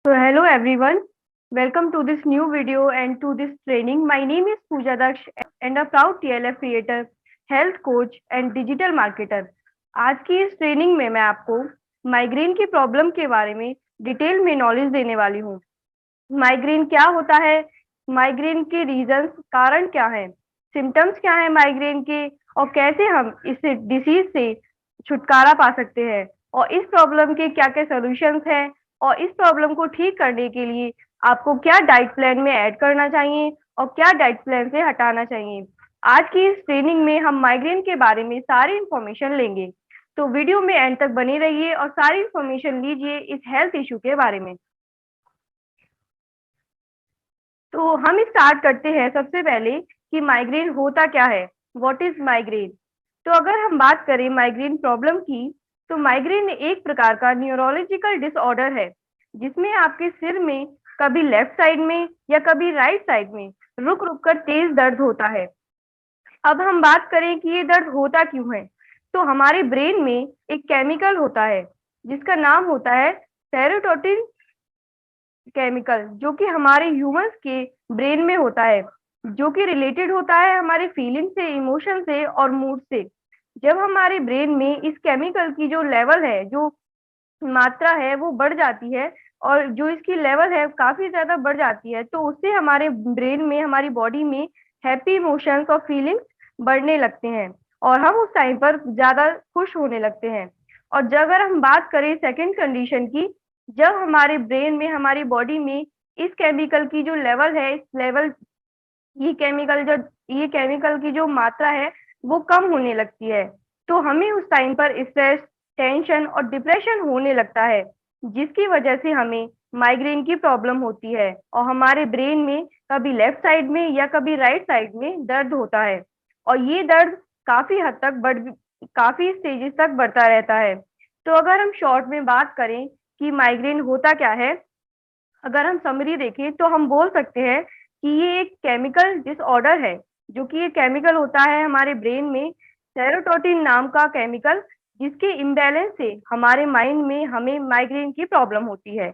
So hello everyone, welcome to this new video and to this training. My name is Pooja Daksh and a proud TLF creator, health coach and digital marketer. आज की इस training में मैं आपको migraine की problem के बारे में डिटेल में नॉलेज देने वाली हूँ। माइग्रेन क्या होता है, माइग्रेन के रीजंस, कारण क्या है, सिम्टम्स क्या है माइग्रेन के और कैसे हम इस डिसीज से छुटकारा पा सकते हैं और इस प्रॉब्लम के क्या क्या सॉल्यूशंस हैं और इस प्रॉब्लम को ठीक करने के लिए आपको क्या डाइट प्लान में ऐड करना चाहिए और क्या डाइट प्लान से हटाना चाहिए। आज की इस ट्रेनिंग में हम माइग्रेन के बारे में सारी इंफॉर्मेशन लेंगे, तो वीडियो में एंड तक बनी रहिए और सारी इंफॉर्मेशन लीजिए इस हेल्थ इशू के बारे में। तो हम स्टार्ट करते हैं सबसे पहले कि माइग्रेन होता क्या है, व्हाट इज माइग्रेन। तो अगर हम बात करें माइग्रेन प्रॉब्लम की, तो माइग्रेन एक प्रकार का न्यूरोलॉजिकल डिसऑर्डर है जिसमें आपके सिर में कभी लेफ्ट साइड में या कभी राइट साइड में रुक रुक कर तेज दर्द होता है। अब हम बात करें कि ये दर्द होता क्यों है, तो हमारे ब्रेन में एक केमिकल होता है जिसका नाम होता है सेरोटोनिन केमिकल, जो कि हमारे ह्यूमंस के ब्रेन में होता है, जो कि रिलेटेड होता है हमारे फीलिंग से, इमोशन से और मूड से। जब हमारे ब्रेन में इस केमिकल की जो लेवल है, जो मात्रा है वो बढ़ जाती है और जो इसकी लेवल है काफी ज्यादा बढ़ जाती है, तो उससे हमारे ब्रेन में, हमारी बॉडी में हैप्पी इमोशंस और फीलिंग्स बढ़ने लगते हैं और हम उस टाइम पर ज्यादा खुश होने लगते हैं। और जब अगर हम बात करें सेकंड कंडीशन की, जब हमारे ब्रेन में, हमारी बॉडी में इस केमिकल की जो लेवल है, इस लेवल ये केमिकल जो ये केमिकल की जो मात्रा है वो कम होने लगती है, तो हमें उस टाइम पर स्ट्रेस, टेंशन और डिप्रेशन होने लगता है, जिसकी वजह से हमें माइग्रेन की प्रॉब्लम होती है और हमारे ब्रेन में कभी लेफ्ट साइड में या कभी राइट साइड में दर्द होता है और ये दर्द काफी हद तक काफी स्टेजेस तक बढ़ता रहता है। तो अगर हम शॉर्ट में बात करें कि माइग्रेन होता क्या है, अगर हम समरी देखें तो हम बोल सकते हैं कि ये एक केमिकल डिसऑर्डर है, जो कि ये केमिकल होता है हमारे ब्रेन में सेरोटोनिन नाम का केमिकल, जिसके इम्बैलेंस से हमारे माइंड में हमें माइग्रेन की प्रॉब्लम होती है।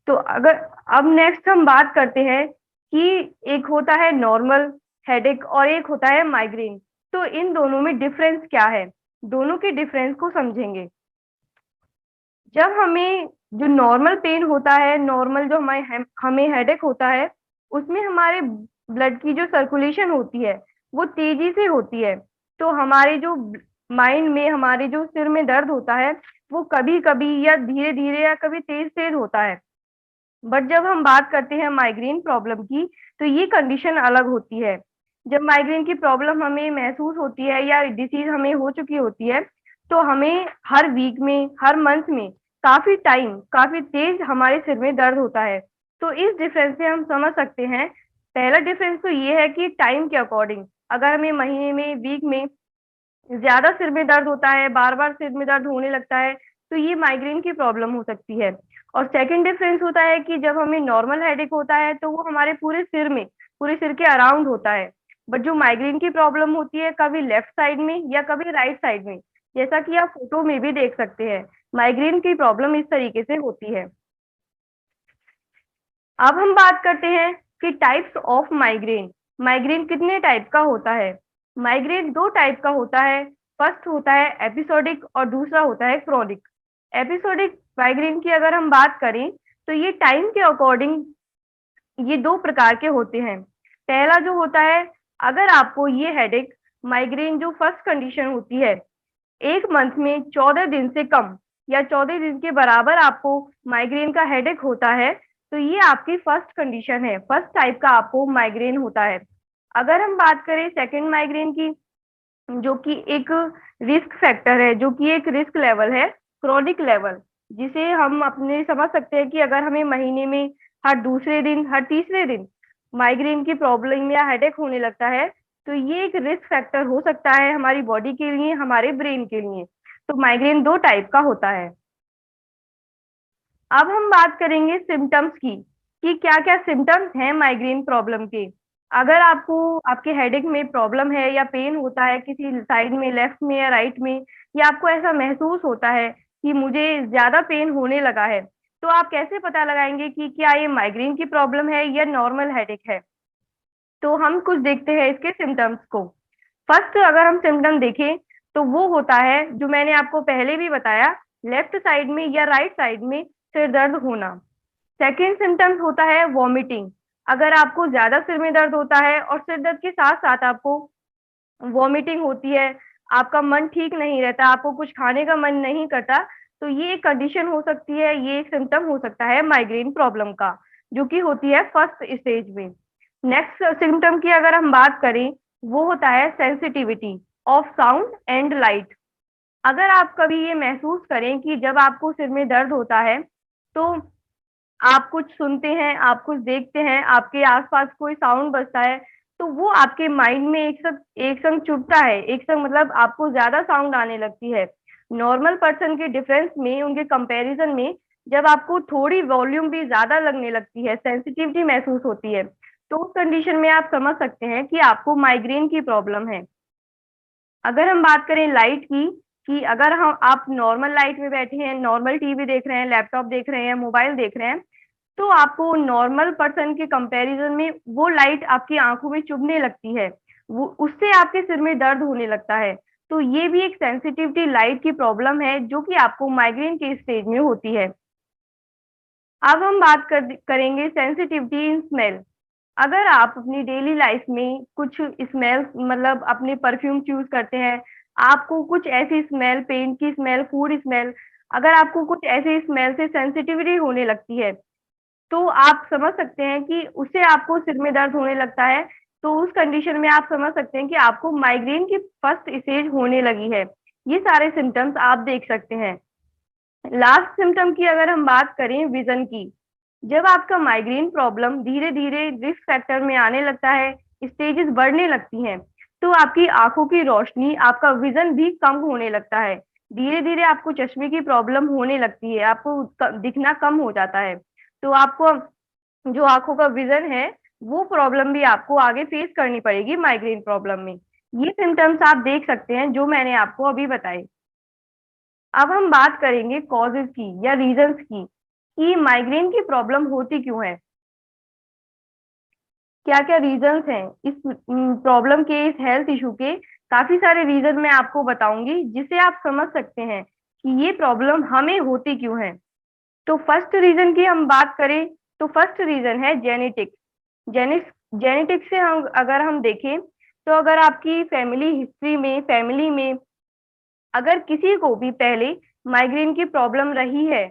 तो अगर अब नेक्स्ट हम बात करते हैं कि एक होता है नॉर्मल हेडेक और एक होता है माइग्रेन, तो इन दोनों में डिफरेंस क्या है, दोनों के डिफरेंस को समझेंगे। जब हमें जो नॉर्मल पेन होता है, नॉर्मल जो हमें हेडेक होता है, उसमें हमारे ब्लड की जो सर्कुलेशन होती है वो तेजी से होती है, तो हमारे जो माइंड में, हमारे जो सिर में दर्द होता है वो कभी कभी या धीरे धीरे या कभी तेज तेज होता है। बट जब हम बात करते हैं माइग्रेन प्रॉब्लम की, तो ये कंडीशन अलग होती है। जब माइग्रेन की प्रॉब्लम हमें महसूस होती है या डिसीज हमें हो चुकी होती है, तो हमें हर वीक में, हर मंथ में काफी टाइम, काफी तेज हमारे सिर में दर्द होता है। तो इस डिफरेंस से हम समझ सकते हैं, पहला डिफरेंस तो ये है कि टाइम के अकॉर्डिंग, अगर हमें महीने में, वीक में ज्यादा सिर में दर्द होता है, बार बार सिर में दर्द होने लगता है, तो ये माइग्रेन की प्रॉब्लम हो सकती है। और सेकंड डिफरेंस होता है कि जब हमें नॉर्मल हेडेक होता है तो वो हमारे पूरे सिर में, पूरे सिर के अराउंड होता है, बट जो माइग्रेन की प्रॉब्लम होती है कभी लेफ्ट साइड में या कभी राइट साइड में, जैसा कि आप फोटो में भी देख सकते हैं, माइग्रेन की प्रॉब्लम इस तरीके से होती है। अब हम बात करते हैं कि टाइप्स ऑफ माइग्रेन। माइग्रेन कितने टाइप का होता है। माइग्रेन दो टाइप का होता है, फर्स्ट होता है एपिसोडिक और दूसरा होता है क्रोनिक। एपिसोडिक माइग्रेन की अगर हम बात करें, तो ये टाइम के अकॉर्डिंग ये दो प्रकार के होते हैं। पहला जो होता है, अगर आपको ये हेडेक, माइग्रेन जो फर्स्ट कंडीशन होती है, एक मंथ में 14 दिन से कम या 14 दिन के बराबर आपको माइग्रेन का हेडेक होता है, तो ये आपकी फर्स्ट कंडीशन है, फर्स्ट टाइप का आपको माइग्रेन होता है। अगर हम बात करें सेकंड माइग्रेन की, जो कि एक रिस्क फैक्टर है, जो कि एक रिस्क लेवल है, क्रोनिक लेवल, जिसे हम अपने समझ सकते हैं कि अगर हमें महीने में हर दूसरे दिन, हर तीसरे दिन माइग्रेन की प्रॉब्लम या हेडेक होने लगता है, तो ये एक रिस्क फैक्टर हो सकता है हमारी बॉडी के लिए, हमारे ब्रेन के लिए। तो माइग्रेन दो टाइप का होता है। अब हम बात करेंगे सिम्टम्स की, कि क्या क्या सिम्टम्स हैं माइग्रेन प्रॉब्लम के। अगर आपको, आपके हेडेक में प्रॉब्लम है या पेन होता है किसी साइड में, लेफ्ट में या राइट में, या आपको ऐसा महसूस होता है कि मुझे ज्यादा पेन होने लगा है, तो आप कैसे पता लगाएंगे कि क्या ये माइग्रेन की प्रॉब्लम है या नॉर्मल हेडेक है? तो हम कुछ देखते हैं इसके सिम्टम्स को। फर्स्ट अगर हम सिम्टम देखें तो वो होता है जो मैंने आपको पहले भी बताया, लेफ्ट साइड में या राइट साइड में सिर दर्द होना। सेकेंड सिम्टम्स होता है वॉमिटिंग। अगर आपको ज्यादा सिर में दर्द होता है और सिर दर्द के साथ साथ आपको वॉमिटिंग होती है, आपका मन ठीक नहीं रहता, आपको कुछ खाने का मन नहीं करता, तो ये एक कंडीशन हो सकती है, ये एक सिम्टम हो सकता है माइग्रेन प्रॉब्लम का, जो कि होती है फर्स्ट स्टेज में। नेक्स्ट सिम्टम की अगर हम बात करें, वो होता है sensitivity of sound and light. अगर आप कभी ये महसूस करें कि जब आपको सिर में दर्द होता है, तो आप कुछ सुनते हैं, आप कुछ देखते हैं, आपके आसपास कोई साउंड बजता है, तो वो आपके माइंड में एक संग चुभता है, एक संग मतलब आपको ज्यादा साउंड आने लगती है। नॉर्मल पर्सन के डिफरेंस में, उनके कंपैरिजन में, जब आपको थोड़ी वॉल्यूम भी ज्यादा लगने लगती है, सेंसिटिविटी महसूस होती है, तो उस कंडीशन में आप समझ सकते हैं कि आपको माइग्रेन की प्रॉब्लम है। अगर हम बात करें लाइट की, कि अगर हम आप नॉर्मल लाइट में बैठे हैं, नॉर्मल टीवी देख रहे हैं, लैपटॉप देख रहे हैं, मोबाइल देख रहे हैं, तो आपको नॉर्मल पर्सन के कंपैरिजन में वो लाइट आपकी आंखों में चुभने लगती है, वो उससे आपके सिर में दर्द होने लगता है। तो ये भी एक सेंसिटिविटी लाइट की प्रॉब्लम है, जो कि आपको माइग्रेन के स्टेज में होती है। अब हम बात करेंगे सेंसिटिविटी इन स्मेल। अगर आप अपनी डेली लाइफ में कुछ स्मेल, मतलब अपने परफ्यूम चूज करते हैं, आपको कुछ ऐसी स्मेल, पेंट की स्मेल, फूड स्मेल, अगर आपको कुछ ऐसी स्मेल से सेंसिटिविटी होने लगती है, तो आप समझ सकते हैं कि उससे आपको सिर में दर्द होने लगता है। तो उस कंडीशन में आप समझ सकते हैं कि आपको माइग्रेन की फर्स्ट स्टेज होने लगी है। ये सारे सिम्टम्स आप देख सकते हैं। लास्ट सिम्टम की अगर हम बात करें विजन की, जब आपका माइग्रेन प्रॉब्लम धीरे धीरे रिस्क फैक्टर में आने लगता है, स्टेजेस बढ़ने लगती हैं, तो आपकी आंखों की रोशनी, आपका विजन भी कम होने लगता है। धीरे धीरे आपको चश्मे की प्रॉब्लम होने लगती है, आपको दिखना कम हो जाता है। तो आपको जो आंखों का विजन है, वो प्रॉब्लम भी आपको आगे फेस करनी पड़ेगी माइग्रेन प्रॉब्लम में। ये सिम्टम्स आप देख सकते हैं जो मैंने आपको अभी बताए। अब हम बात करेंगे कॉजेज की या रीजंस की, कि माइग्रेन की प्रॉब्लम होती क्यों है, क्या क्या रीजंस हैं इस प्रॉब्लम के, इस हेल्थ इशू के। काफी सारे रीजन मैं आपको बताऊंगी, जिसे आप समझ सकते हैं कि ये प्रॉब्लम हमें होती क्यों है। तो फर्स्ट रीजन की हम बात करें, तो फर्स्ट रीजन है जेनेटिक्स। जेनेटिक्स से हम अगर हम देखें, तो अगर आपकी फैमिली हिस्ट्री में, फैमिली में अगर किसी को भी पहले माइग्रेन की प्रॉब्लम रही है,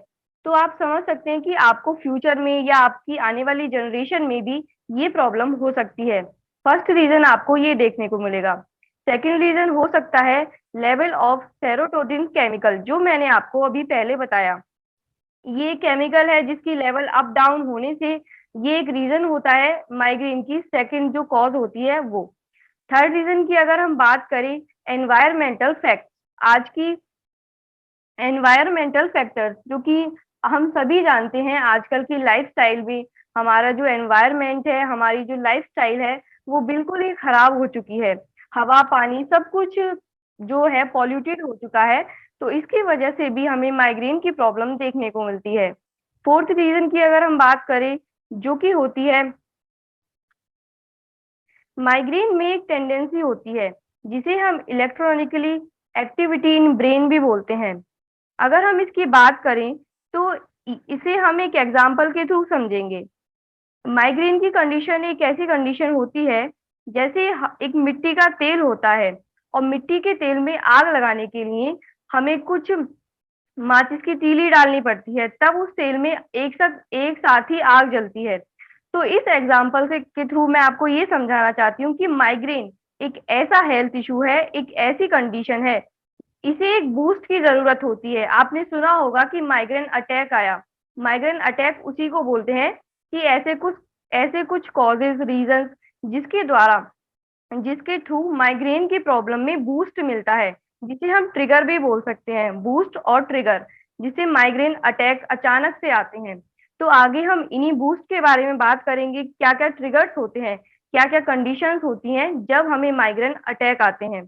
तो आप समझ सकते हैं कि आपको फ्यूचर में या आपकी आने वाली जनरेशन में भी ये प्रॉब्लम हो सकती है। फर्स्ट रीजन आपको ये देखने को मिलेगा। सेकंड रीजन हो सकता है लेवल ऑफ सेरोटोनिन केमिकल, जो मैंने आपको अभी पहले बताया। ये केमिकल है जिसकी लेवल अप डाउन होने से ये एक रीजन होता है माइग्रेन की, सेकंड जो कॉज होती है वो। थर्ड रीजन की अगर हम बात करें, एनवायरमेंटल फैक्ट। आज की एनवायरमेंटल फैक्टर्स, जो कि हम सभी जानते हैं, आजकल की लाइफस्टाइल भी, हमारा जो एनवायरमेंट है, हमारी जो लाइफस्टाइल है, वो बिल्कुल ही खराब हो चुकी है। हवा, पानी, सब कुछ जो है पॉल्यूटेड हो चुका है। तो इसकी वजह से भी हमें माइग्रेन की प्रॉब्लम देखने को मिलती है। फोर्थ रीजन की अगर हम बात करें, जो कि होती है, माइग्रेन में एक टेंडेंसी होती है जिसे हम इलेक्ट्रॉनिकली एक्टिविटी इन ब्रेन भी बोलते हैं। अगर हम इसकी बात करें, तो इसे हम एक एग्जाम्पल के थ्रू समझेंगे। माइग्रेन की कंडीशन एक ऐसी कंडीशन होती है, जैसे एक मिट्टी का तेल होता है, और मिट्टी के तेल में आग लगाने के लिए हमें कुछ माचिस की तीली डालनी पड़ती है, तब उस तेल में एक साथ ही आग जलती है। तो इस एग्जाम्पल से के थ्रू मैं आपको ये समझाना चाहती हूँ कि माइग्रेन एक ऐसा हेल्थ इशू है, एक ऐसी कंडीशन है, इसे एक बूस्ट की जरूरत होती है। आपने सुना होगा कि माइग्रेन अटैक आया। माइग्रेन अटैक उसी को बोलते हैं कि ऐसे कुछ कॉजेज, रीजंस, जिसके द्वारा, जिसके थ्रू माइग्रेन की प्रॉब्लम में बूस्ट मिलता है, जिसे हम ट्रिगर भी बोल सकते हैं, बूस्ट और ट्रिगर, जिसे माइग्रेन अटैक अचानक से आते हैं। तो आगे हम इन्हीं बूस्ट के बारे में बात करेंगे, क्या क्या ट्रिगर्स होते हैं, क्या क्या कंडीशंस होती हैं जब हमें माइग्रेन अटैक आते हैं।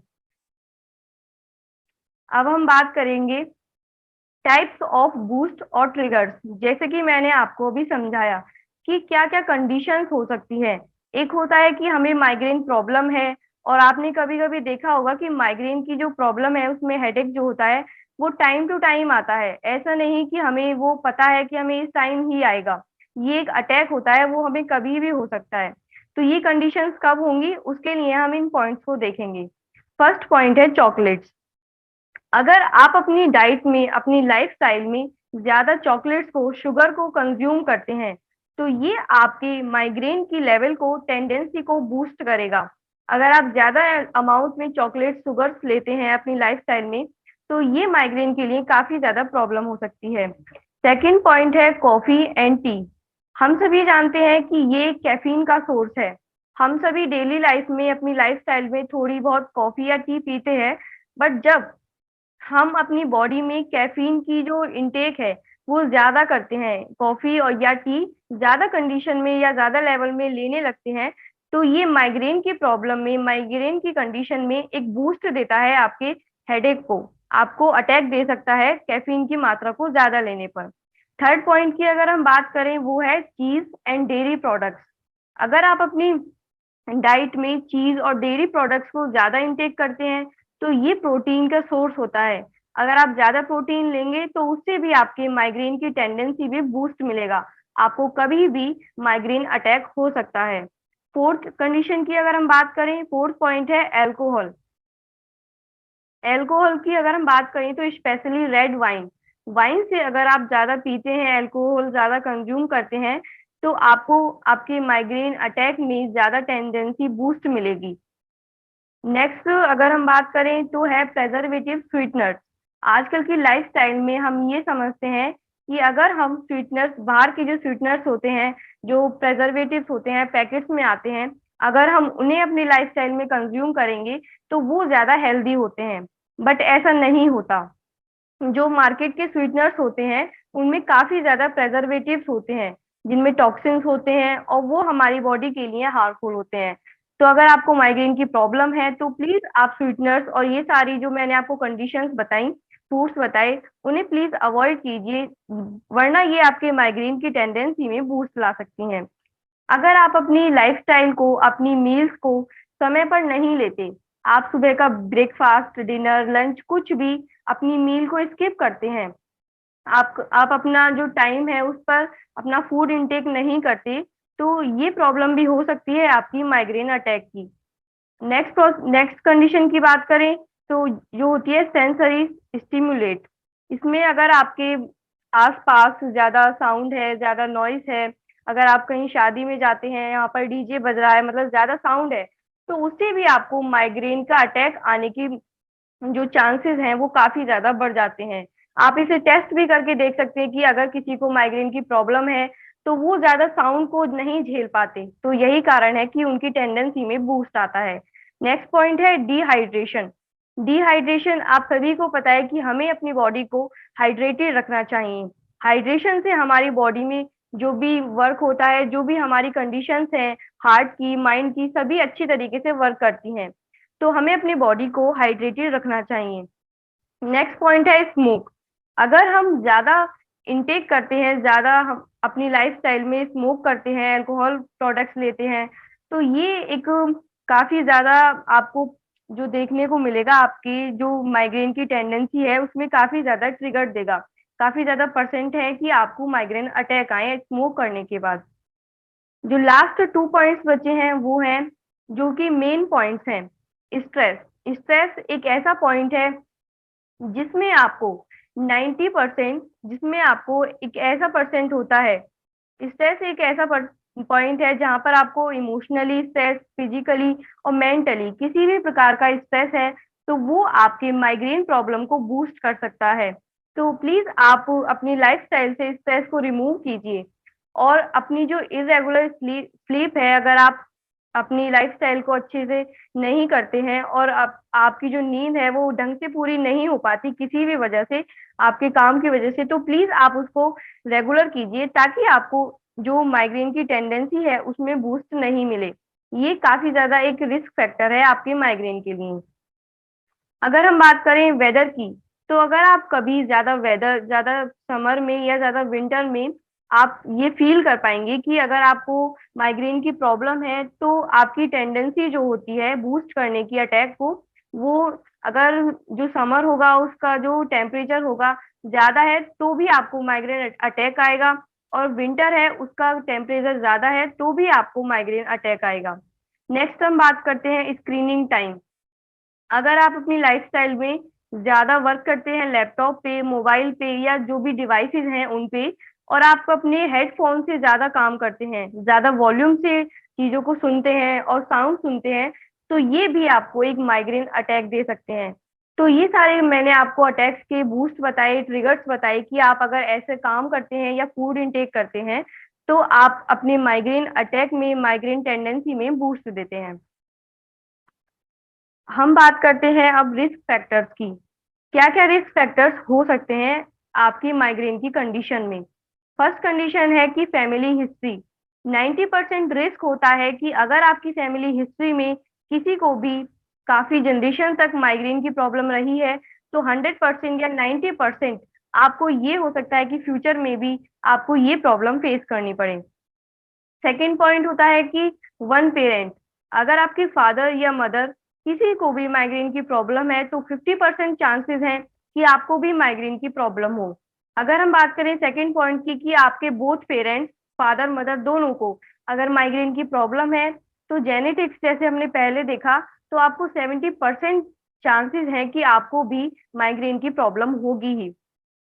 अब हम बात करेंगे टाइप्स ऑफ बूस्ट और ट्रिगर्स, जैसे कि मैंने आपको अभी समझाया कि क्या क्या कंडीशंस हो सकती है। एक होता है कि हमें माइग्रेन प्रॉब्लम है, और आपने कभी कभी देखा होगा कि माइग्रेन की जो प्रॉब्लम है उसमें हेडेक जो होता है वो टाइम टू टाइम आता है। ऐसा नहीं कि हमें वो पता है कि हमें इस टाइम ही आएगा। ये एक अटैक होता है, वो हमें कभी भी हो सकता है। तो ये कंडीशंस कब होंगी, उसके लिए हम इन पॉइंट्स को देखेंगे। फर्स्ट पॉइंट है चॉकलेट्स। अगर आप अपनी डाइट में, अपनी लाइफस्टाइल में ज्यादा चॉकलेट्स को, शुगर को कंज्यूम करते हैं, तो ये आपके माइग्रेन की लेवल को, टेंडेंसी को बूस्ट करेगा। अगर आप ज्यादा अमाउंट में चॉकलेट, शुगर्स लेते हैं अपनी लाइफस्टाइल में, तो ये माइग्रेन के लिए काफी ज्यादा प्रॉब्लम हो सकती है। सेकंड पॉइंट है कॉफी एंड टी। हम सभी जानते हैं कि ये कैफीन का सोर्स है। हम सभी डेली लाइफ में, अपनी लाइफस्टाइल में थोड़ी बहुत कॉफी या टी पीते हैं, बट जब हम अपनी बॉडी में कैफीन की जो इनटेक है वो ज्यादा करते हैं, कॉफी और या टी ज्यादा कंडीशन में या ज्यादा लेवल में लेने लगते हैं, तो ये माइग्रेन की प्रॉब्लम में, माइग्रेन की कंडीशन में एक बूस्ट देता है आपके हेडेक को। आपको अटैक दे सकता है कैफीन की मात्रा को ज्यादा लेने पर। थर्ड पॉइंट की अगर हम बात करें, वो है चीज एंड डेयरी प्रोडक्ट्स। अगर आप अपनी डाइट में चीज और डेयरी प्रोडक्ट्स को ज्यादा इंटेक करते हैं, तो ये प्रोटीन का सोर्स होता है। अगर आप ज्यादा प्रोटीन लेंगे तो उससे भी आपके माइग्रेन की टेंडेंसी में बूस्ट मिलेगा। आपको कभी भी माइग्रेन अटैक हो सकता है। फोर्थ कंडीशन की अगर हम बात करें, फोर्थ पॉइंट है अल्कोहल। अल्कोहल की अगर हम बात करें तो स्पेशली रेड वाइन, वाइन से अगर आप ज्यादा पीते हैं, अल्कोहल ज्यादा कंज्यूम करते हैं, तो आपको आपके माइग्रेन अटैक में ज्यादा टेंडेंसी बूस्ट मिलेगी। नेक्स्ट अगर हम बात करें तो है प्रेजर्वेटिव स्वीटनर्स। आजकल की लाइफस्टाइल में हम ये समझते हैं कि अगर हम स्वीटनर्स, बाहर के जो स्वीटनर्स होते हैं, जो प्रेजर्वेटिव्स होते हैं, पैकेट्स में आते हैं, अगर हम उन्हें अपनी लाइफस्टाइल में कंज्यूम करेंगे तो वो ज्यादा हेल्दी होते हैं। बट ऐसा नहीं होता। जो मार्केट के स्वीटनर्स होते हैं उनमें काफी ज्यादा प्रेजर्वेटिव्स होते हैं, जिनमें टॉक्सिन्स होते हैं, और वो हमारी बॉडी के लिए हार्मफुल होते हैं। तो अगर आपको माइग्रेन की प्रॉब्लम है तो प्लीज आप स्वीटनर्स और ये सारी जो मैंने आपको कंडीशंस बताई, फूड्स बताए, उन्हें प्लीज अवॉइड कीजिए, वरना ये आपके माइग्रेन की टेंडेंसी में बूस्ट ला सकती हैं। अगर आप अपनी लाइफस्टाइल को, अपनी मील्स को समय पर नहीं लेते, आप सुबह का ब्रेकफास्ट, डिनर, लंच, कुछ भी अपनी मील को स्किप करते हैं, आप अपना जो टाइम है उस पर अपना फूड इंटेक नहीं करते, तो ये प्रॉब्लम भी हो सकती है आपकी माइग्रेन अटैक की। नेक्स्ट कंडीशन की बात करें तो जो होती है सेंसरी स्टिमुलेट। इसमें अगर आपके आसपास ज्यादा साउंड है, ज्यादा नॉइस है, अगर आप कहीं शादी में जाते हैं, यहाँ पर डीजे बज रहा है, मतलब ज्यादा साउंड है, तो उससे भी आपको माइग्रेन का अटैक आने की जो चांसेस हैं वो काफी ज्यादा बढ़ जाते हैं। आप इसे टेस्ट भी करके देख सकते हैं कि अगर किसी को माइग्रेन की प्रॉब्लम है तो वो ज्यादा साउंड को नहीं झेल पाते, तो यही कारण है कि उनकी टेंडेंसी में बूस्ट आता है। नेक्स्ट पॉइंट है डिहाइड्रेशन। डिहाइड्रेशन, आप सभी को पता है कि हमें अपनी बॉडी को हाइड्रेटेड रखना चाहिए। हाइड्रेशन से हमारी बॉडी में जो भी वर्क होता है, जो भी हमारी कंडीशंस हैं, हार्ट की, माइंड की, सभी अच्छी तरीके से वर्क करती हैं। तो हमें अपनी बॉडी को हाइड्रेटेड रखना चाहिए। नेक्स्ट पॉइंट है स्मोक। अगर हम ज्यादा इनटेक करते हैं, ज्यादा हम अपनी लाइफस्टाइल में स्मोक करते हैं, अल्कोहल प्रोडक्ट्स लेते हैं, तो ये एक काफी ज्यादा आपको जो देखने को मिलेगा, आपकी जो माइग्रेन की टेंडेंसी है उसमें काफी ज्यादा ट्रिगर देगा। काफी ज्यादा परसेंट है कि आपको माइग्रेन अटैक आए स्मोक करने के बाद। जो लास्ट टू पॉइंट्स बचे हैं वो हैं, जो कि मेन पॉइंट्स हैं, स्ट्रेस। स्ट्रेस एक ऐसा पॉइंट है जिसमें आपको 90%, जिसमें आपको एक ऐसा परसेंट होता है, स्ट्रेस एक ऐसा पॉइंट है जहां पर आपको इमोशनली स्ट्रेस, फिजिकली और मेंटली किसी भी प्रकार का स्ट्रेस है, तो वो आपके माइग्रेन प्रॉब्लम को बूस्ट कर सकता है। तो प्लीज आप अपनी लाइफस्टाइल से स्ट्रेस को रिमूव कीजिए, और अपनी जो इरेगुलर स्लीप है, अगर आप अपनी लाइफस्टाइल को अच्छे से नहीं करते हैं और आपकी जो नींद है वो ढंग से पूरी नहीं हो पाती किसी भी वजह से, आपके काम की वजह से, तो प्लीज आप उसको रेगुलर कीजिए, ताकि आपको जो माइग्रेन की टेंडेंसी है उसमें बूस्ट नहीं मिले। ये काफी ज्यादा एक रिस्क फैक्टर है आपके माइग्रेन के लिए। अगर हम बात करें वेदर की, तो अगर आप कभी ज्यादा समर में या ज्यादा विंटर में आप ये फील कर पाएंगे कि अगर आपको माइग्रेन की प्रॉब्लम है, तो आपकी टेंडेंसी जो होती है बूस्ट करने की अटैक को, वो अगर जो समर होगा उसका जो टेम्परेचर होगा ज्यादा है तो भी आपको माइग्रेन अटैक आएगा, और विंटर है उसका टेम्परेचर ज्यादा है तो भी आपको माइग्रेन अटैक आएगा। नेक्स्ट हम बात करते हैं स्क्रीनिंग टाइम। अगर आप अपनी लाइफस्टाइल में ज्यादा वर्क करते हैं लैपटॉप पे, मोबाइल पे या जो भी डिवाइसेस हैं उन पे, और आप अपने हेडफोन से ज्यादा काम करते हैं, ज्यादा वॉल्यूम से चीजों को सुनते हैं और साउंड सुनते हैं, तो ये भी आपको एक माइग्रेन अटैक दे सकते हैं। तो ये सारे मैंने आपको अटैक्स के बूस्ट बताए, ट्रिगर्स बताए कि आप अगर ऐसे काम करते हैं या फूड इनटेक करते हैं तो आप अपने माइग्रेन अटैक में, माइग्रेन टेंडेंसी में बूस्ट देते हैं। हम बात करते हैं अब रिस्क फैक्टर्स की। क्या क्या रिस्क फैक्टर्स हो सकते हैं आपकी माइग्रेन की कंडीशन में। फर्स्ट कंडीशन है कि फैमिली हिस्ट्री। 90% रिस्क होता है कि अगर आपकी फैमिली हिस्ट्री में किसी को भी काफी जनरेशन तक माइग्रेन की प्रॉब्लम रही है, तो 100% या 90% आपको ये हो सकता है कि फ्यूचर में भी आपको ये प्रॉब्लम फेस करनी पड़े। सेकेंड पॉइंट होता है कि वन पेरेंट, अगर आपके फादर या मदर किसी को भी माइग्रेन की प्रॉब्लम है तो 50% चांसेस हैं कि आपको भी माइग्रेन की प्रॉब्लम हो। अगर हम बात करें सेकेंड पॉइंट की कि आपके बोथ पेरेंट्स, फादर मदर दोनों को अगर माइग्रेन की प्रॉब्लम है, तो जेनेटिक्स जैसे हमने पहले देखा, तो आपको 70% चांसेस हैं कि आपको भी माइग्रेन की प्रॉब्लम होगी ही।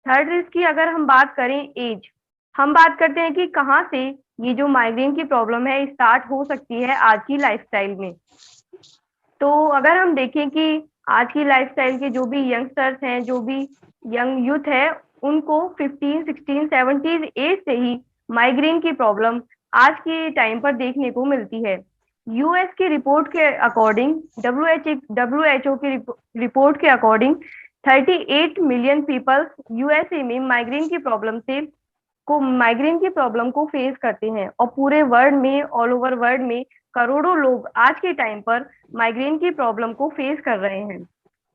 थर्ड रिस्क की अगर हम बात करें एज, हम बात करते हैं कि कहाँ से ये जो माइग्रेन की प्रॉब्लम है स्टार्ट हो सकती है आज की लाइफस्टाइल में। तो अगर हम देखें कि आज की लाइफस्टाइल के जो भी यंगस्टर्स हैं, जो भी यंग यूथ है, उनको 15 16 70 एज से ही माइग्रेन की प्रॉब्लम आज के टाइम पर देखने को मिलती है। यूएस की रिपोर्ट के अकॉर्डिंग, डब्ल्यू एच ओ की रिपोर्ट के अकॉर्डिंग 38 मिलियन पीपल यूएसए में माइग्रेन की प्रॉब्लम को फेस करते हैं, और पूरे वर्ल्ड में, ऑल ओवर वर्ल्ड में करोड़ों लोग आज के टाइम पर माइग्रेन की प्रॉब्लम को फेस कर रहे हैं।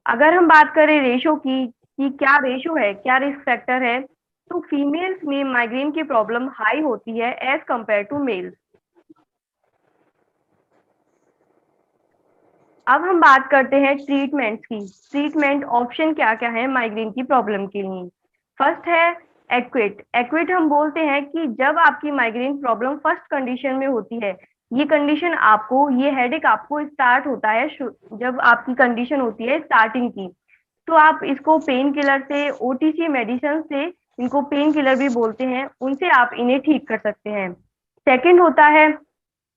अगर हम बात करें रेशो की कि क्या रेशो है, क्या रिस्क फैक्टर है, तो फीमेल्स में माइग्रेन की प्रॉब्लम हाई होती है एज कंपेयर टू मेल्स। अब हम बात करते हैं ट्रीटमेंट्स की। ट्रीटमेंट ऑप्शन क्या क्या है माइग्रेन की प्रॉब्लम के लिए। फर्स्ट है एक्विट। एक्विट हम बोलते हैं कि जब आपकी माइग्रेन प्रॉब्लम फर्स्ट कंडीशन में होती है, ये हेडेक आपको स्टार्ट होता है जब आपकी कंडीशन होती है स्टार्टिंग की, तो आप इसको पेन किलर से, ओटीसी मेडिसिन से, इनको पेन किलर भी बोलते हैं, उनसे आप इन्हें ठीक कर सकते हैं। सेकंड होता है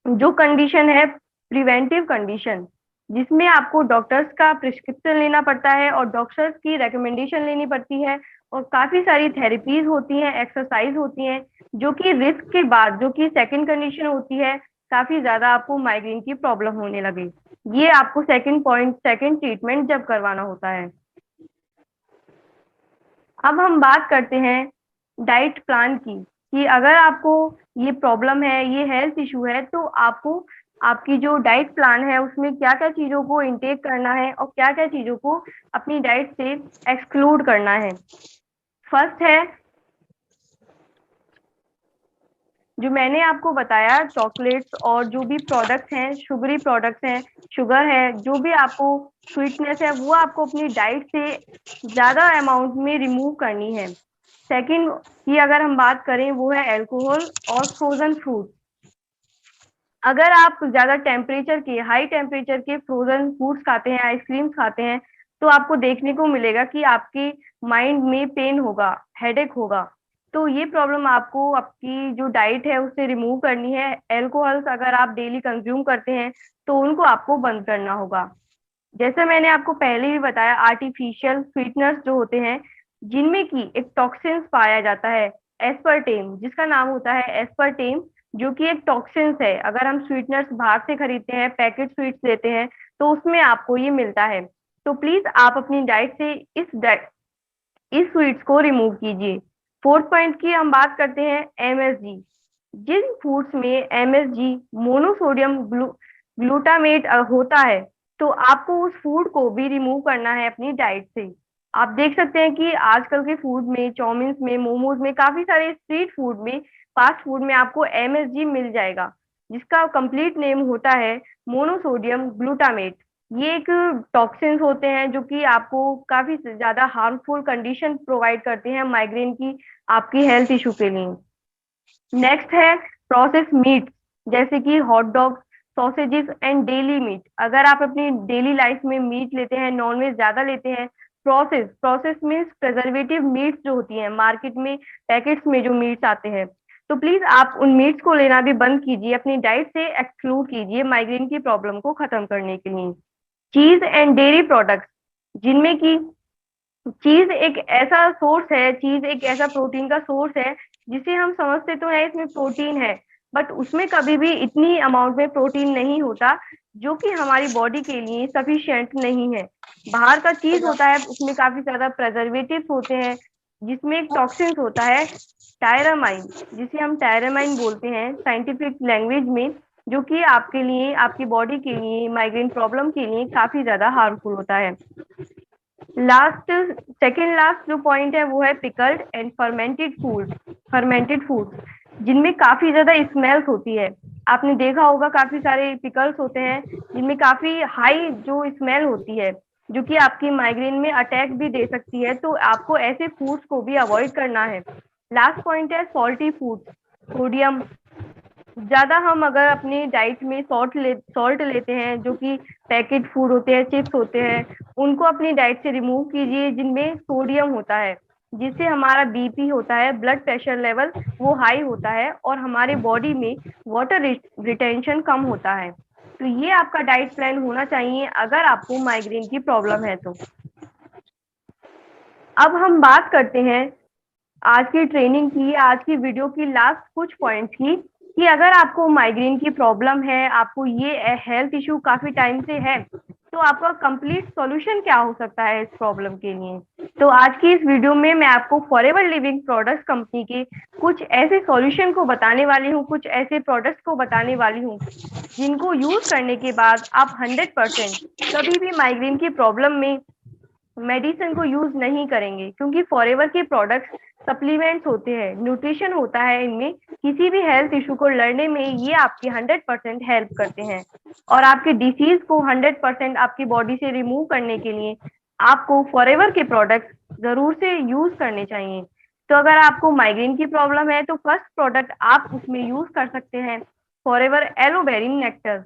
जो कंडीशन है प्रिवेंटिव कंडीशन, जिसमें आपको डॉक्टर्स का प्रिस्क्रिप्शन लेना पड़ता है और डॉक्टर्स की रिकमेंडेशन लेनी पड़ती है, और काफी सारी थेरेपीज होती हैं, एक्सरसाइज होती हैं, जो कि रिस्क के बाद, जो कि सेकंड कंडीशन होती है, काफी ज्यादा आपको माइग्रेन की प्रॉब्लम होने लगे, ये आपको सेकंड ट्रीटमेंट जब करवाना होता है। अब हम बात करते हैं डाइट प्लान की, कि अगर आपको ये प्रॉब्लम है, ये हेल्थ इशू है, तो आपको आपकी जो डाइट प्लान है उसमें क्या क्या चीजों को इनटेक करना है और क्या क्या चीजों को अपनी डाइट से एक्सक्लूड करना है। फर्स्ट है जो मैंने आपको बताया, चॉकलेट्स और जो भी प्रोडक्ट्स हैं, शुगरी प्रोडक्ट्स हैं, शुगर है, जो भी आपको स्वीटनेस है, वो आपको अपनी डाइट से ज्यादा अमाउंट में रिमूव करनी है। सेकंड की अगर हम बात करें, वो है अल्कोहल और फ्रोजन फूड। अगर आप ज्यादा हाई टेम्परेचर के फ्रोजन फूड्स खाते हैं, आइसक्रीम खाते हैं, तो आपको देखने को मिलेगा कि आपके माइंड में पेन होगा, हेडेक होगा। तो ये प्रॉब्लम आपको आपकी जो डाइट है उससे रिमूव करनी है। एल्कोहल्स अगर आप डेली कंज्यूम करते हैं तो उनको आपको बंद करना होगा। जैसे मैंने आपको पहले भी बताया, आर्टिफिशियल स्वीटनर्स जो होते हैं, जिनमें की एक टॉक्सिन्स पाया जाता है, एस्पर्टेम, जिसका नाम होता है एस्पर्टेम, जो कि एक टॉक्सिन्स है। अगर हम स्वीटनर्स बाहर से खरीदते हैं, पैकेट स्वीट्स लेते हैं, तो उसमें आपको ये मिलता है। तो प्लीज आप अपनी डाइट से इस स्वीट्स को रिमूव कीजिए। फोर्थ पॉइंट की हम बात करते हैं एमएसजी। जिन फूड्स में एमएसजी, मोनोसोडियम ग्लूटामेट होता है, तो आपको उस फूड को भी रिमूव करना है अपनी डाइट से। आप देख सकते हैं कि आजकल के फूड में, चाउमीन्स में, मोमोज में, काफी सारे स्ट्रीट फूड में, फास्ट फूड में आपको एमएसजी मिल जाएगा, जिसका कंप्लीट नेम होता है मोनोसोडियम ग्लूटामेट। ये एक टॉक्सिन्स होते हैं जो कि आपको काफी ज्यादा हार्मफुल कंडीशन प्रोवाइड करते हैं माइग्रेन की, आपकी हेल्थ इशू के लिए। नेक्स्ट है प्रोसेस मीट, जैसे कि hot dog, sausages and deli meat. अगर आप अपनी डेली लाइफ में मीट लेते हैं, नॉनवेज ज्यादा लेते हैं, process process means preservative meets जो होती हैं मार्केट में, पैकेट्स में जो मीट्स आते हैं, तो प्लीज आप उन मीट्स को लेना भी बंद कीजिए, अपनी डाइट से एक्सक्लूड कीजिए माइग्रेन की प्रॉब्लम को खत्म करने के लिए। चीज एंड डेयरी प्रोडक्ट्स, जिनमें की चीज एक ऐसा सोर्स है, चीज एक ऐसा प्रोटीन का सोर्स है जिसे हम समझते तो है इसमें प्रोटीन है, बट उसमें कभी भी इतनी अमाउंट में प्रोटीन नहीं होता जो कि हमारी बॉडी के लिए सफिशिएंट नहीं है। बाहर का चीज होता है उसमें काफी ज्यादा प्रेजर्वेटिव्स होते हैं, जिसमें एक टॉक्सिन्स होता है टायरामाइन, जिसे हम टायरामाइन बोलते हैं साइंटिफिक लैंग्वेज में, जो कि आपके लिए, आपकी बॉडी के लिए, माइग्रेन प्रॉब्लम के लिए काफी ज्यादा हार्मफुल होता है। लास्ट, सेकेंड लास्ट जो पॉइंट है वो है pickled and fermented food. Fermented food जिनमें काफी ज्यादा स्मेल्स होती है, आपने देखा होगा काफी सारे पिकल्स होते हैं जिनमें काफी हाई जो स्मेल होती है, जो कि आपकी माइग्रेन में अटैक भी दे सकती है, तो आपको ऐसे फूड्स को भी अवॉइड करना है। लास्ट पॉइंट है सॉल्टी फूड, सोडियम। ज्यादा हम अगर अपनी डाइट में सॉल्ट लेते हैं, जो कि पैकेट फूड होते हैं, चिप्स होते हैं, उनको अपनी डाइट से रिमूव कीजिए, जिनमें सोडियम होता है, जिससे हमारा बीपी होता है, ब्लड प्रेशर लेवल वो हाई होता है और हमारे बॉडी में वाटर रिटेंशन कम होता है। तो ये आपका डाइट प्लान होना चाहिए अगर आपको माइग्रेन की प्रॉब्लम है तो। अब हम बात करते हैं आज की ट्रेनिंग की, आज की वीडियो की लास्ट कुछ पॉइंट्स की, कि अगर आपको माइग्रेन की प्रॉब्लम है, आपको ये हेल्थ इशू काफी टाइम से है, तो आपका कंप्लीट सॉल्यूशन क्या हो सकता है इस प्रॉब्लम के लिए। तो आज की इस वीडियो में मैं आपको फॉरएवर लिविंग प्रोडक्ट्स कंपनी के कुछ ऐसे सॉल्यूशन को बताने वाली हूँ, कुछ ऐसे प्रोडक्ट्स को बताने वाली हूँ जिनको यूज करने के बाद आप 100% कभी भी माइग्रेन की प्रॉब्लम में मेडिसिन को यूज नहीं करेंगे, क्योंकि फॉरएवर के प्रोडक्ट्स सप्लीमेंट्स होते हैं, न्यूट्रिशन होता है इनमें, किसी भी हेल्थ इशू को लड़ने में ये आपकी 100% हेल्प करते हैं। और आपके डिसीज को 100% आपकी बॉडी से रिमूव करने के लिए आपको फॉरएवर के प्रोडक्ट्स जरूर से यूज करने चाहिए। तो अगर आपको माइग्रेन की प्रॉब्लम है तो फर्स्ट प्रोडक्ट आप उसमें यूज कर सकते हैं फॉरएवर एलोवेरिन नेक्टर।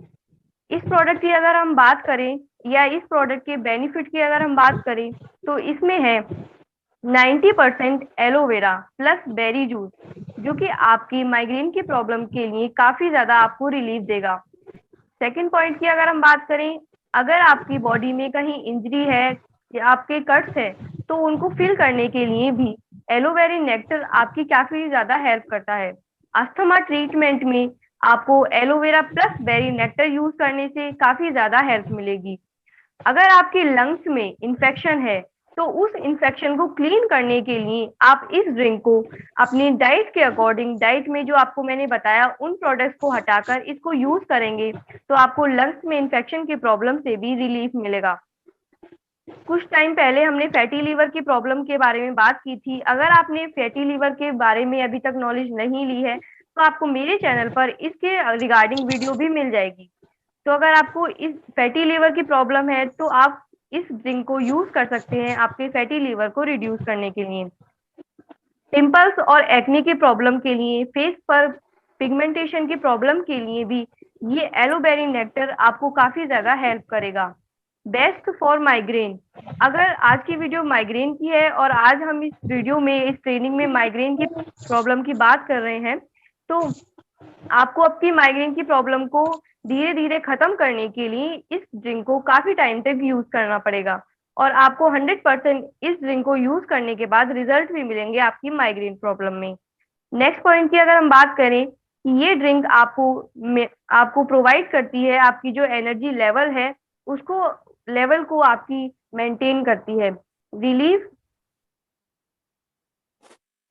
इस प्रोडक्ट की अगर हम बात करें, या इस प्रोडक्ट के बेनिफिट की अगर हम बात करें, तो इसमें है 90% एलोवेरा प्लस बेरी जूस, जो कि आपकी माइग्रेन की प्रॉब्लम के लिए काफी ज्यादा आपको रिलीफ देगा। सेकंड पॉइंट की अगर हम बात करें, अगर आपकी बॉडी में कहीं इंजरी है या आपके कट्स है, तो उनको फिल करने के लिए भी एलोवेरिन नेक्टर आपकी काफी ज्यादा हेल्प करता है। अस्थमा ट्रीटमेंट में आपको aloe vera plus berry nectar use करने से काफी ज्यादा हेल्प मिलेगी। अगर आपके लंग्स में इंफेक्शन है, तो उस इंफेक्शन को क्लीन करने के लिए आप इस ड्रिंक को अपनी डाइट के अकॉर्डिंग, डाइट में जो आपको मैंने बताया उन प्रोडक्ट्स को हटाकर इसको यूज करेंगे, तो आपको लंग्स में इंफेक्शन की प्रॉब्लम से भी रिलीफ मिलेगा। कुछ टाइम पहले हमने फैटी लीवर की प्रॉब्लम के बारे में बात की थी। अगर आपने फैटी लीवर के बारे में अभी तक नॉलेज नहीं ली है, तो आपको मेरे चैनल पर इसके रिगार्डिंग वीडियो भी मिल जाएगी। तो अगर आपको इस फैटी लीवर की प्रॉब्लम है, तो आप इस ड्रिंक को यूज कर सकते हैं आपके फैटी लीवर को रिड्यूस करने के लिए। पिंपल्स और एक्ने की प्रॉब्लम के लिए, फेस पर पिगमेंटेशन की प्रॉब्लम के लिए भी ये एलोवेरिन नेक्टर आपको काफी ज्यादा हेल्प करेगा। बेस्ट फॉर माइग्रेन, अगर आज की वीडियो माइग्रेन की है और आज हम इस वीडियो में, इस ट्रेनिंग में माइग्रेन की प्रॉब्लम की बात कर रहे हैं, तो आपको आपकी माइग्रेन की प्रॉब्लम को धीरे धीरे खत्म करने के लिए इस ड्रिंक को काफी टाइम तक यूज करना पड़ेगा, और आपको 100% इस ड्रिंक को यूज करने के बाद रिजल्ट भी मिलेंगे आपकी माइग्रेन प्रॉब्लम में। नेक्स्ट पॉइंट की अगर हम बात करें, ये ड्रिंक आपको प्रोवाइड करती है, आपकी जो एनर्जी लेवल है उसको, लेवल को आपकी मेंटेन करती है। रिलीफ,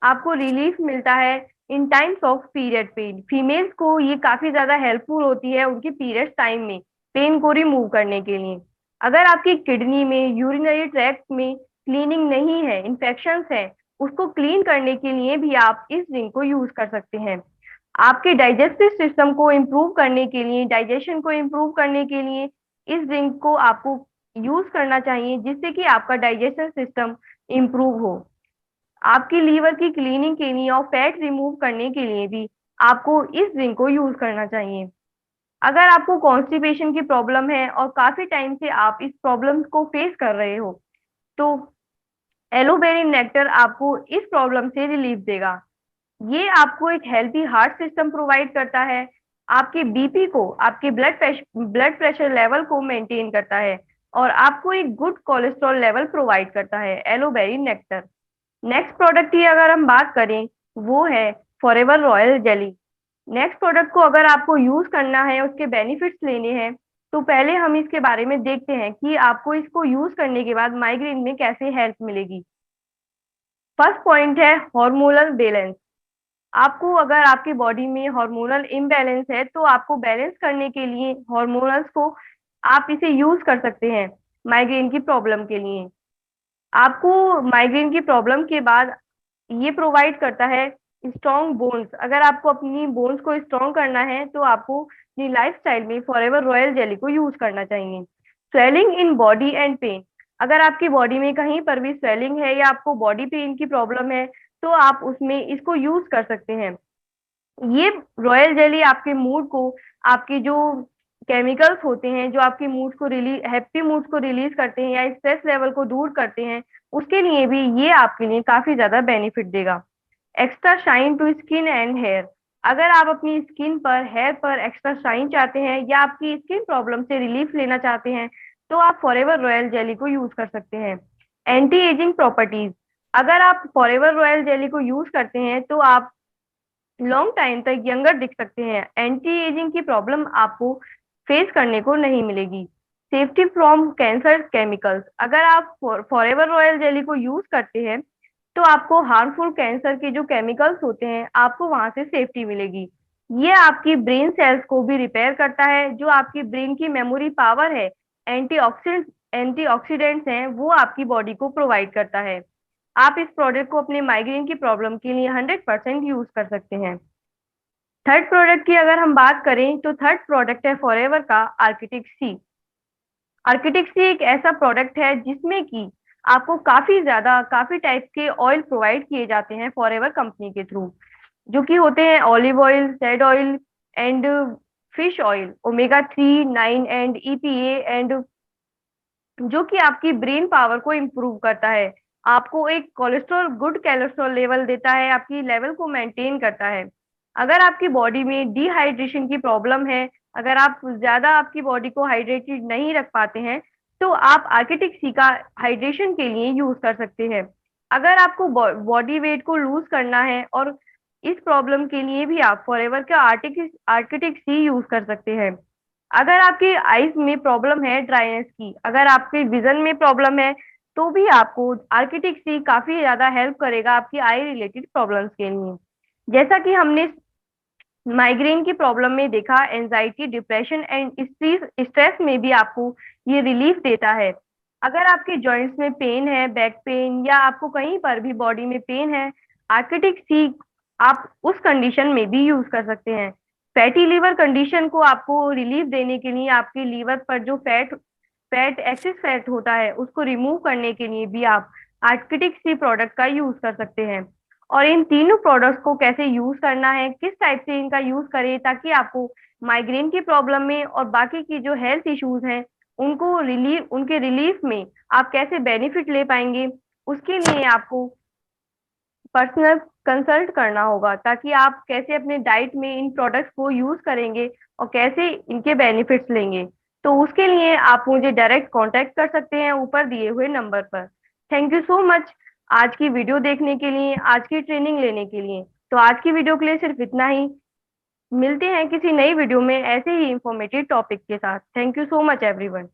आपको रिलीफ मिलता है in times of period pain. Females को ये काफी ज्यादा हेल्पफुल होती है उनके पीरियड टाइम में पेन को रिमूव करने के लिए। अगर आपकी किडनी में, यूरिनरी ट्रैक्ट में क्लीनिंग नहीं है, इन्फेक्शंस है, उसको क्लीन करने के लिए भी आप इस ड्रिंक को यूज कर सकते हैं। आपके डाइजेस्टिव सिस्टम को इम्प्रूव करने के लिए, डाइजेशन को इम्प्रूव करने के लिए इस ड्रिंक को आपको यूज करना चाहिए, जिससे कि आपका डाइजेशन सिस्टम इम्प्रूव हो। आपकी लीवर की क्लीनिंग के लिए और फैट रिमूव करने के लिए भी आपको इस ड्रिंक को यूज करना चाहिए। अगर आपको कॉन्स्टिपेशन की प्रॉब्लम है और काफी टाइम से आप इस प्रॉब्लम को फेस कर रहे हो, तो एलोवेरी नेक्टर आपको इस प्रॉब्लम से रिलीफ देगा। ये आपको एक हेल्थी हार्ट सिस्टम प्रोवाइड करता है, आपके बीपी को, आपके ब्लड प्रेशर लेवल को मेंटेन करता है, और आपको एक गुड कोलेस्ट्रॉल लेवल प्रोवाइड करता है एलोवेरी नेक्टर। नेक्स्ट प्रोडक्ट की अगर हम बात करें, वो है forever royal jelly. Next product को अगर आपको यूज करना है, उसके बेनिफिट्स लेने हैं, तो पहले हम इसके बारे में देखते हैं कि आपको इसको यूज करने के बाद माइग्रेन में कैसे हेल्प मिलेगी। फर्स्ट पॉइंट है हार्मोनल बैलेंस। आपको अगर आपकी बॉडी में हार्मोनल इम्बैलेंस है, तो आपको बैलेंस करने के लिए हार्मोनल्स को आप इसे यूज कर सकते हैं माइग्रेन की प्रॉब्लम के लिए। आपको माइग्रेन की प्रॉब्लम के बाद ये प्रोवाइड करता है स्ट्रॉन्ग बोन्स। अगर आपको अपनी बोन्स को स्ट्रॉन्ग करना है, तो आपको अपनी लाइफस्टाइल में फॉरएवर रॉयल जेली को यूज करना चाहिए। Swelling in body and pain. अगर आपकी बॉडी में कहीं पर भी स्वेलिंग है या आपको बॉडी पेन की प्रॉब्लम है, तो आप उसमें इसको यूज कर सकते हैं। ये रॉयल जेली आपके मूड को, आपके जो केमिकल्स होते हैं जो आपके मूड को रिलीज, हैप्पी मूड को रिलीज करते हैं या स्ट्रेस लेवल को दूर करते हैं, उसके लिए भी ये आपके लिए काफी ज्यादा बेनिफिट देगा। Extra shine to skin and hair. अगर आप अपनी स्किन पर, हेयर पर एक्स्ट्रा शाइन चाहते हैं या आपकी स्किन प्रॉब्लम से रिलीफ लेना चाहते हैं, तो आप फॉरएवर रॉयल जेली को यूज कर सकते हैं। Anti ageing properties. अगर आप फॉरएवर रॉयल जेली को यूज करते हैं, तो आप लॉन्ग टाइम तक यंगर दिख सकते हैं। एंटी एजिंग की प्रॉब्लम आपको फेस करने को नहीं मिलेगी। Safety from cancer chemicals. अगर आप फॉरएवर रॉयल जेली को यूज करते हैं, तो आपको हार्मफुल कैंसर के जो केमिकल्स होते हैं, आपको वहां से सेफ्टी मिलेगी। ये आपकी ब्रेन सेल्स को भी रिपेयर करता है, जो आपकी ब्रेन की मेमोरी पावर है, एंटीऑक्सीडेंट्स हैं, वो आपकी बॉडी को प्रोवाइड करता है। आप इस प्रोडक्ट को अपने माइग्रेन की प्रॉब्लम के लिए 100% यूज कर सकते हैं। थर्ड प्रोडक्ट की अगर हम बात करें, तो थर्ड प्रोडक्ट है फॉरएवर का आर्किटिक सी। आर्किटिक सी एक ऐसा प्रोडक्ट है जिसमें कि आपको काफी टाइप के ऑयल प्रोवाइड किए जाते हैं फॉरएवर कंपनी के थ्रू, जो कि होते हैं olive oil, said oil and fish oil, omega 3, 9 and EPA, and जो कि आपकी ब्रेन पावर को इम्प्रूव करता है, आपको एक गुड कोलेस्ट्रॉल लेवल देता है, आपकी लेवल को मेंटेन करता है। अगर आपकी बॉडी में डिहाइड्रेशन की प्रॉब्लम है, अगर आप ज्यादा आपकी बॉडी को हाइड्रेटेड नहीं रख पाते हैं, तो आप आर्किटिक सी का हाइड्रेशन के लिए यूज कर सकते हैं। अगर आपको बॉडी वेट को लूज करना है, और इस प्रॉब्लम के लिए भी आप फॉरएवर का आर्किटिक सी यूज कर सकते हैं। अगर आपकी आईज में प्रॉब्लम है ड्राइनेस की, अगर आपके विजन में प्रॉब्लम है, तो भी आपको आर्किटिक सी काफी ज्यादा हेल्प करेगा आपकी आई रिलेटेड प्रॉब्लम्स के लिए। जैसा कि हमने माइग्रेन की प्रॉब्लम में देखा, एंजाइटी, डिप्रेशन एंड स्ट्रेस में भी आपको ये रिलीफ देता है। अगर आपके जॉइंट्स में पेन है, बैक पेन, या आपको कहीं पर भी बॉडी में पेन है, आर्किटिक सी आप उस कंडीशन में भी यूज कर सकते हैं। फैटी लीवर कंडीशन को आपको रिलीफ देने के लिए, आपके लीवर पर जो एक्सेस फैट होता है, उसको रिमूव करने के लिए भी आप आर्किटिक सी प्रोडक्ट का यूज कर सकते हैं। और इन तीनों प्रोडक्ट्स को कैसे यूज करना है, किस टाइप से इनका यूज करें ताकि आपको माइग्रेन की प्रॉब्लम में और बाकी की जो हेल्थ इश्यूज हैं, उनके रिलीफ में आप कैसे बेनिफिट ले पाएंगे, उसके लिए आपको पर्सनल कंसल्ट करना होगा, ताकि आप कैसे अपने डाइट में इन प्रोडक्ट्स को यूज करेंगे और कैसे इनके बेनिफिट्स लेंगे। तो उसके लिए आप मुझे डायरेक्ट कांटेक्ट कर सकते हैं ऊपर दिए हुए नंबर पर। थैंक यू सो मच आज की वीडियो देखने के लिए, आज की ट्रेनिंग लेने के लिए। तो आज की वीडियो के लिए सिर्फ इतना ही। मिलते हैं किसी नई वीडियो में ऐसे ही इंफॉर्मेटिव टॉपिक के साथ। Thank you so much everyone.